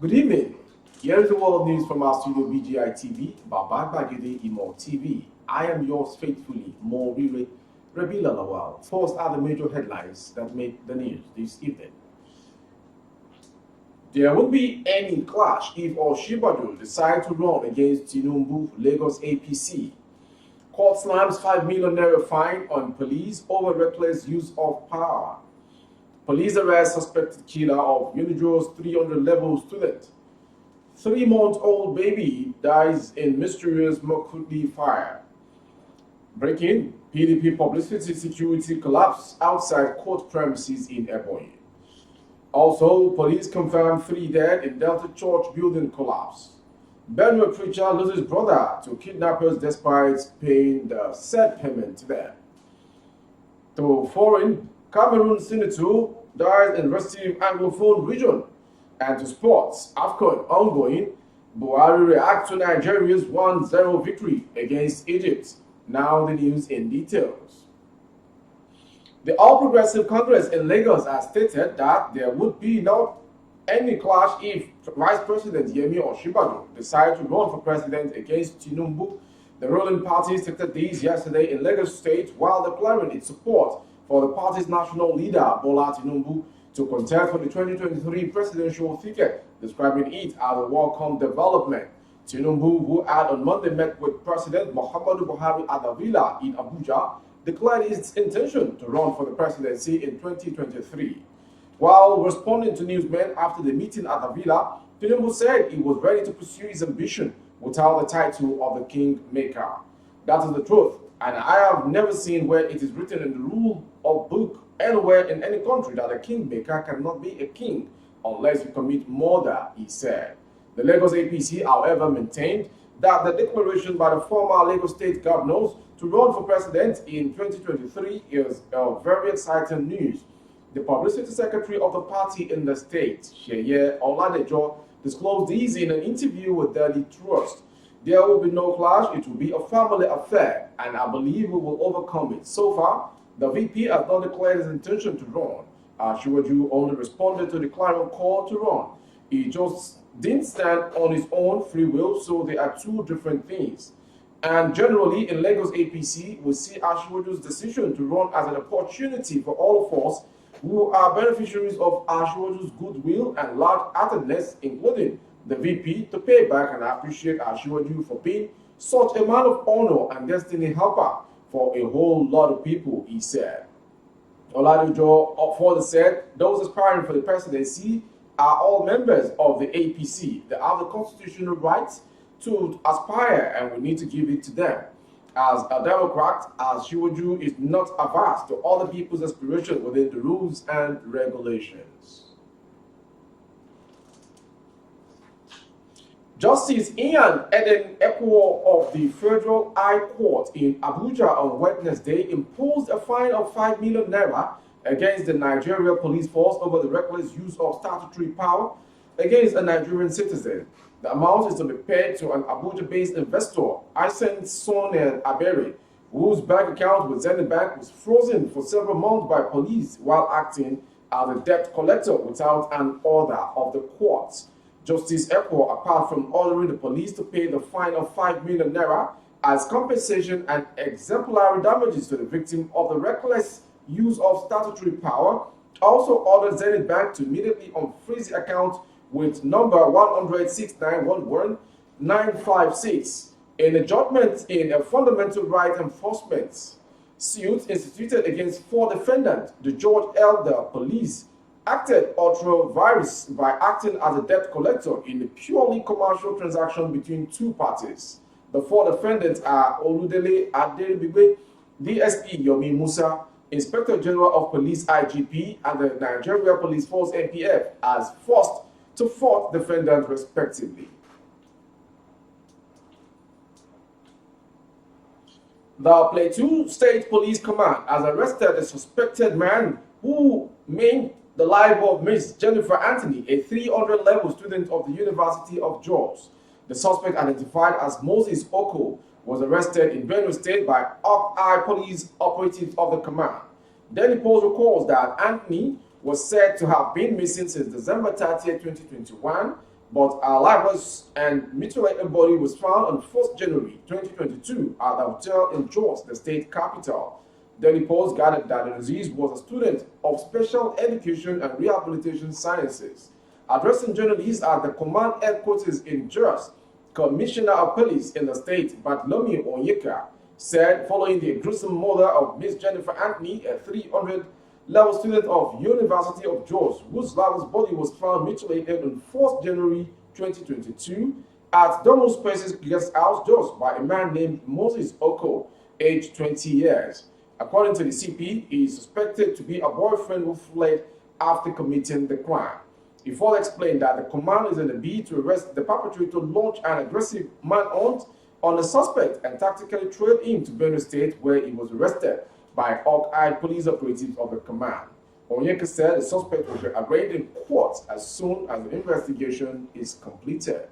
Good evening. Here is the world news from our studio BGI TV, Baba Bagide Imo TV. I am yours faithfully, Morire Rabila Lawal. First are the major headlines that made the news this evening. There won't be any clash if Oshibadu decide to run against Tinubu Lagos APC. Court slams 5 million naira fine on police over reckless use of power. Police arrest suspected killer of Unijo's 300-level student. 3-month-old baby dies in mysterious Markurdi fire. Breaking: PDP publicity security collapse outside court premises in Ebonyi. Also, police confirm 3 dead in Delta Church building collapse. Benue preacher loses brother to kidnappers despite paying the said payment to them. To foreign, Cameroon Senator dies in restive Anglophone region. And to sports, AFCON ongoing, Buhari reacts to Nigeria's 1-0 victory against Egypt. Now the news in details. The All Progressive Congress in Lagos has stated that there would be not any clash if Vice President Yemi Osinbajo decides to run for president against Tinubu. The ruling party stated this yesterday in Lagos State while declaring its support for the party's national leader, Bola Tinubu, to contest for the 2023 presidential ticket, describing it as a welcome development. Tinubu, who had on Monday met with President Muhammadu Buhari at the villa in Abuja, declared its intention to run for the presidency in 2023. While responding to newsmen after the meeting at the villa, Tinubu said he was ready to pursue his ambition without the title of the kingmaker. That is the truth, and I have never seen where it is written in the rule of book anywhere in any country that a kingmaker cannot be a king unless you commit murder, he said. The Lagos APC, however, maintained that the declaration by the former Lagos State governors to run for president in 2023 is very exciting news. The publicity secretary of the party in the state, Sheye Oladejo, disclosed this in an interview with Daily Trust. There will be no clash, it will be a family affair, and I believe we will overcome it. So far, the VP has not declared his intention to run. Shiwaju only responded to the clarion call to run. He just didn't stand on his own free will, so they are two different things. And generally, in Lagos APC, we see Ashiwaju's decision to run as an opportunity for all of us who are beneficiaries of Ashiwaju's goodwill and large-heartedness, including the VP, to pay back and appreciate Ashiwaju for being such a man of honor and destiny helper for a whole lot of people, he said. Oladejo further said those aspiring for the presidency are all members of the APC. They have the constitutional rights to aspire, and we need to give it to them. As a Democrat, Ashiwaju is not averse to other people's aspirations within the rules and regulations. Justice Ian Eden Ekwo of the Federal High Court in Abuja on Wednesday imposed a fine of 5 million naira against the Nigeria police force over the reckless use of statutory power against a Nigerian citizen. The amount is to be paid to an Abuja-based investor, Isen Sonen Abere, whose bank account with Zenith Bank was frozen for several months by police while acting as a debt collector without an order of the courts. Justice Ekwo, apart from ordering the police to pay the fine of 5 million naira as compensation and exemplary damages to the victim of the reckless use of statutory power, also ordered Zenith Bank to immediately unfreeze the account with number 1006911-956 in a judgment in a fundamental right enforcement suit instituted against 4 defendants. The judge held the police acted ultra-virus by acting as a debt collector in a purely commercial transaction between 2 parties. The 4 defendants are Oludele Adelbigbe, DSP Yomi Musa, Inspector General of Police IGP, and the Nigeria Police Force NPF as first to 4th defendant respectively. The Plateau State Police Command has arrested a suspected man who maimed the life of Miss Jennifer Anthony, a 300-level student of the University of Jos. The suspect, identified as Moses Oko, was arrested in Benue State by Hawkeye police operatives of the command. Daily Post records that Anthony was said to have been missing since December 30, 2021, but a lifeless and mutilated body was found on 1st January 2022 at a hotel in Jos, the state capital. The reports gathered that the deceased was a student of special education and rehabilitation sciences. Addressing journalists at the command headquarters in Jos, Commissioner of Police in the state, Bartholomew Onyeka, said following the gruesome murder of Miss Jennifer Anthony, a 300-level student of University of Jos, whose lifeless body was found mutilated on 4th January 2022 at Domus Spaces Guest House, Jos, by a man named Moses Oko, aged 20 years. According to the CP, he is suspected to be a boyfriend who fled after committing the crime. He further explained that the command is in the bid to arrest the perpetrator, launch an aggressive manhunt on the suspect, and tactically trailed him to Benue State, where he was arrested by hawk-eyed police operatives of the command. Onyeka said the suspect will be arraigned in court as soon as the investigation is completed.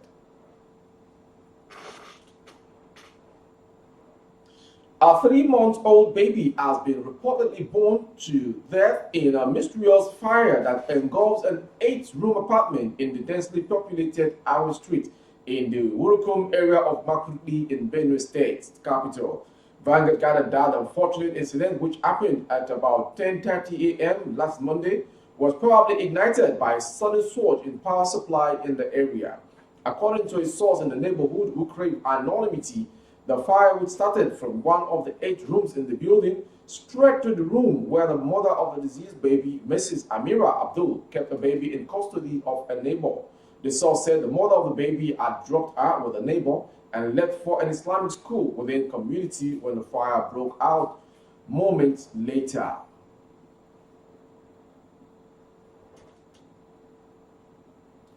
A 3-month-old baby has been reportedly born to death in a mysterious fire that engulfs an 8-room apartment in the densely populated Awe Street in the Urukum area of Markurdi in Benue State capital. Vanguard gathered that the unfortunate incident, which happened at about 10:30 a.m. last Monday, was probably ignited by a sudden surge in power supply in the area. According to a source in the neighborhood who craved anonymity, the fire, which started from one of the 8 rooms in the building, spread to the room where the mother of the deceased baby, Mrs. Amira Abdul, kept the baby in custody of a neighbor. The source said the mother of the baby had dropped her with a neighbor and left for an Islamic school within the community when the fire broke out moments later.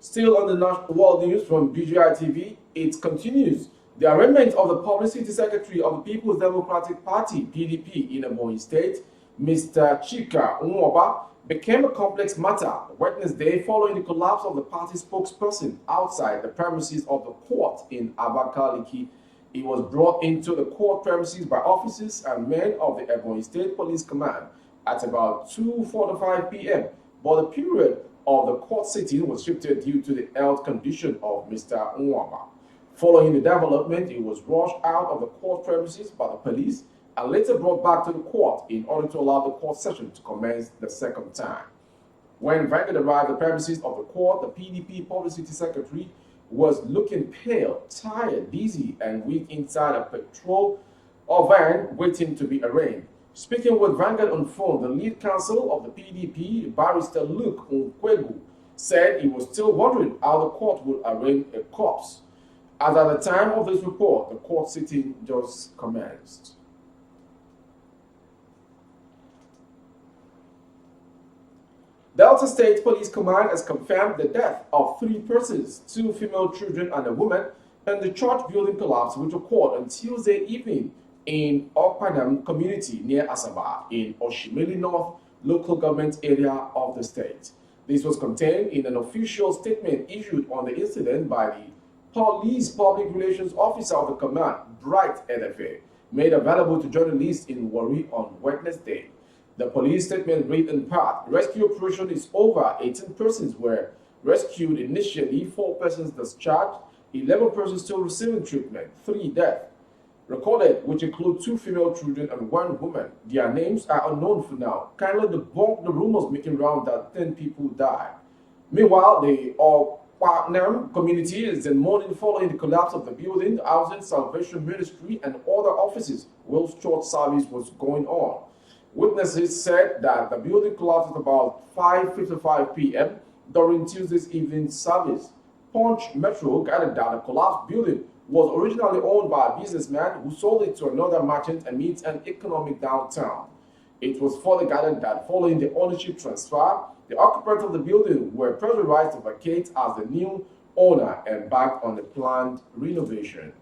Still on the national world news from BGI TV, it continues. The arraignment of the Publicity Secretary of the People's Democratic Party, PDP, in Ebonyi State, Mr. Chika Nwoba, became a complex matter Wednesday following the collapse of the party spokesperson outside the premises of the court in Abakaliki. He was brought into the court premises by officers and men of the Ebonyi State Police Command at about 2:45 p.m., but the period of the court sitting was shifted due to the health condition of Mr. Nwoba. Following the development, he was rushed out of the court premises by the police and later brought back to the court in order to allow the court session to commence the second time. When Vanguard arrived at the premises of the court, the PDP Publicity Secretary was looking pale, tired, dizzy, and weak inside a patrol or van waiting to be arraigned. Speaking with Vanguard on phone, the lead counsel of the PDP, Barrister Luke Nkwegu, said he was still wondering how the court would arraign a corpse. As at the time of this report, the court sitting just commenced. Delta State Police Command has confirmed the death of 3 persons, 2 female children and a woman, in the church building collapse which occurred on Tuesday evening in Okpanam community near Asaba in Oshimili North local government area of the state. This was contained in an official statement issued on the incident by the Police Public Relations Officer of the command, Bright NFA, made available to journalists in Warri on Wednesday. The police statement read in part, rescue operation is over. 18 persons were rescued initially, 4 persons discharged, 11 persons still receiving treatment, 3 deaths recorded, which include 2 female children and 1 woman. Their names are unknown for now. Kindly debunk the rumors making round that 10 people died. Meanwhile, the Okpanam community is in mourning following the collapse of the building, the Housing Salvation Ministry, and other offices whilst church service was going on. Witnesses said that the building collapsed at about 5:55 p.m. during Tuesday's evening service. Punch Metro gathered that the collapsed building was originally owned by a businessman who sold it to another merchant amidst an economic downturn. It was further gathered that following the ownership transfer, the occupants of the building were pressurized to vacate as the new owner embarked on the planned renovation.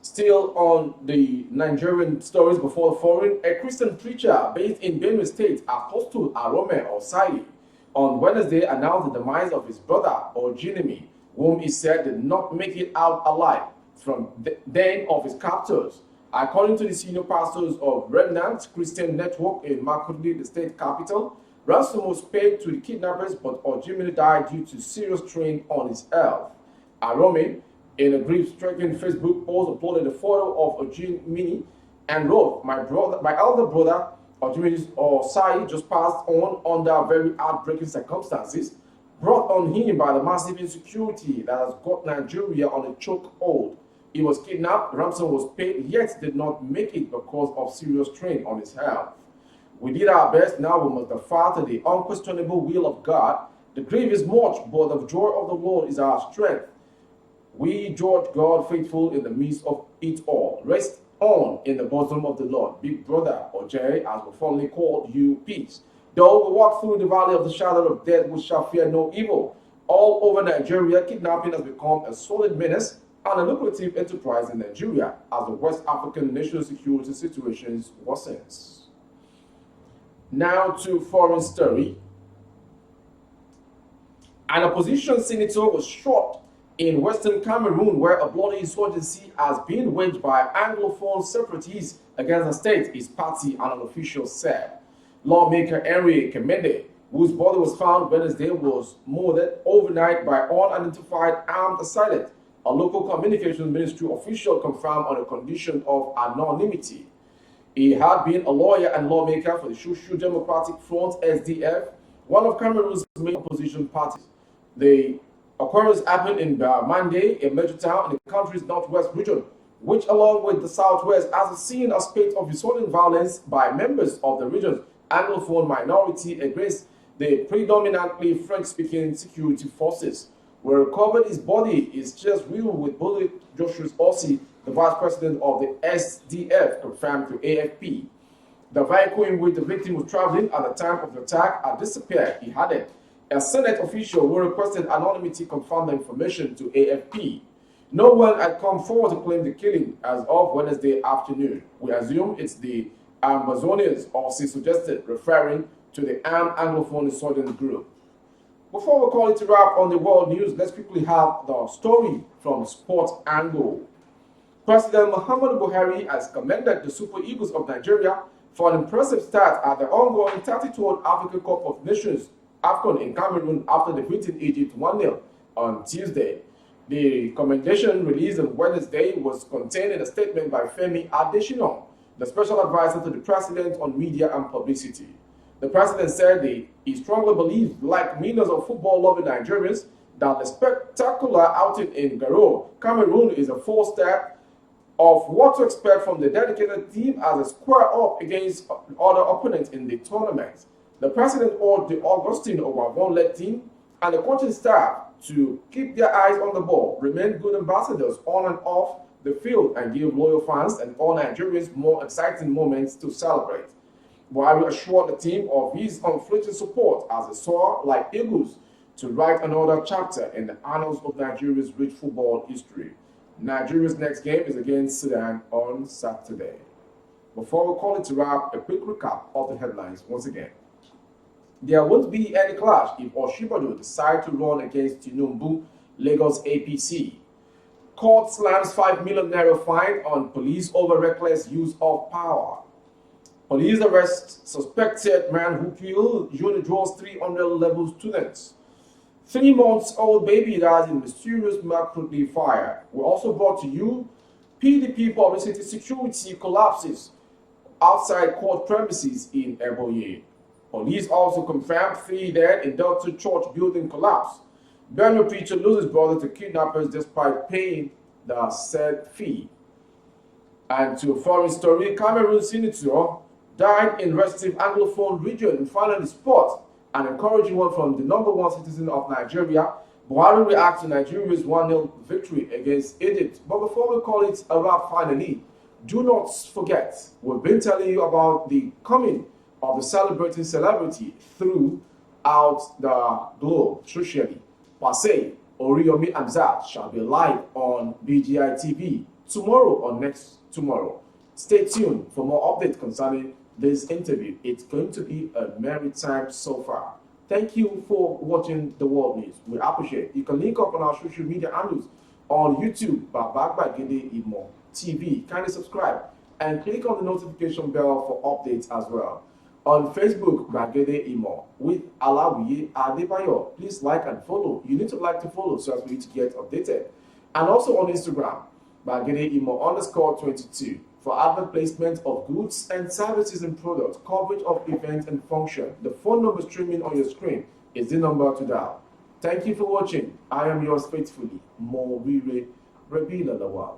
Still on the Nigerian stories before the foreign, a Christian preacher based in Benue State, Apostle Arome Osai, on Wednesday announced the demise of his brother Ojinimi, whom he said did not make it out alive from the den of his captors. According to the senior pastors of Remnant Christian Network in Markurdi, the state capital, Ransom was paid to the kidnappers, but Ojimini died due to serious strain on his health. Arome, in a grief-stricken Facebook post, uploaded a photo of Ojimini and wrote, my elder brother, Ojimini Osai, just passed on under very heartbreaking circumstances, brought on him by the massive insecurity that has got Nigeria on a chokehold. He was kidnapped, ransom was paid, yet did not make it because of serious strain on his health. We did our best, now we must defer to the unquestionable will of God. The grief is much, but the joy of the Lord is our strength. We judge God faithful in the midst of it all. Rest on in the bosom of the Lord. Big brother, or Jerry, as we fondly call you, peace. Though we walk through the valley of the shadow of death, we shall fear no evil. All over Nigeria, kidnapping has become a solid menace and a lucrative enterprise in Nigeria as the West African national security situation worsens. Now to foreign story. An opposition senator was shot in Western Cameroon, where a bloody insurgency has been waged by Anglophone separatists against the state, his party and an official said. Lawmaker Henry Kemende, whose body was found Wednesday, was murdered overnight by unidentified armed assailants. A local communications ministry official confirmed on a condition of anonymity. He had been a lawyer and lawmaker for the Social Democratic Front (SDF), one of Cameroon's main opposition parties. The occurrence happened in Bamande, a major town in the country's northwest region, which, along with the southwest, has seen a spate of resulting violence by members of the region's Anglophone minority against the predominantly French-speaking security forces. We recovered his body, his chest riddled with bullet. Joshua Ossi, the vice president of the SDF, confirmed to AFP. The vehicle in which the victim was traveling at the time of the attack had disappeared, he added. A Senate official who requested anonymity confirmed the information to AFP. No one had come forward to claim the killing as of Wednesday afternoon. We assume it's the Amazonians, Ossi suggested, referring to the armed Anglophone insurgent group. Before we call it a wrap on the world news, let's quickly have the story from Sports Angle. President Muhammadu Buhari has commended the Super Eagles of Nigeria for an impressive start at the ongoing 33rd African Cup of Nations AFCON in Cameroon after defeating Egypt 1-0 on Tuesday. The commendation released on Wednesday was contained in a statement by Femi Adesina, the special advisor to the president on media and publicity. The president said he strongly believes, like millions of football-loving Nigerians, that the spectacular outing in Garo, Cameroon, is a full step of what to expect from the dedicated team as a square up against other opponents in the tournament. The president urged the Augustine Ouavon-led team and the coaching staff to keep their eyes on the ball, remain good ambassadors on and off the field, and give loyal fans and all Nigerians more exciting moments to celebrate. Buhari assured the team of his unflinching support as they soar like eagles to write another chapter in the annals of Nigeria's rich football history. Nigeria's next game is against Sudan on Saturday. Before we call it a wrap, a quick recap of the headlines once again. There won't be any clash if Oshibado decide to run against Tinubu, Lagos APC. Court slams 5 million naira fine on police over reckless use of power. Police arrest suspected man who killed Unidraw's 300-level students. 3-month-old baby dies in mysterious Markurdi fire. We also brought to you PDP publicity security collapses outside court premises in Eboye. Police also confirmed 3 dead in Delta Church building collapse. Benue preacher loses brother to kidnappers despite paying the said fee. And to a foreign story, Cameroon senator died in restive Anglophone region in finally spot, an encouraging one from the #1 citizen of Nigeria. Buhari reacts to Nigeria's 1-0 victory against Egypt. But before we call it a wrap finally, do not forget, we've been telling you about the coming of the celebrating celebrity throughout the globe socially. Pasay Oriyomi Amzat shall be live on BGI TV tomorrow or next tomorrow. Stay tuned for more updates concerning this interview. It's going to be a merry time so far. Thank you for watching the world news. We appreciate it. You can link up on our social media handles on YouTube, Babagbagede Imo TV. Kindly subscribe and click on the notification bell for updates as well. On Facebook, Gbagede Imo with Alawiye Adebayo. Please like and follow. You need to like to follow so as for you to get updated. And also on Instagram, Gbagede Imo _22 for advert placement of goods and services and products, coverage of events and function. The phone number streaming on your screen is the number to dial. Thank you for watching. I am yours faithfully, Morire Rebila Lawal.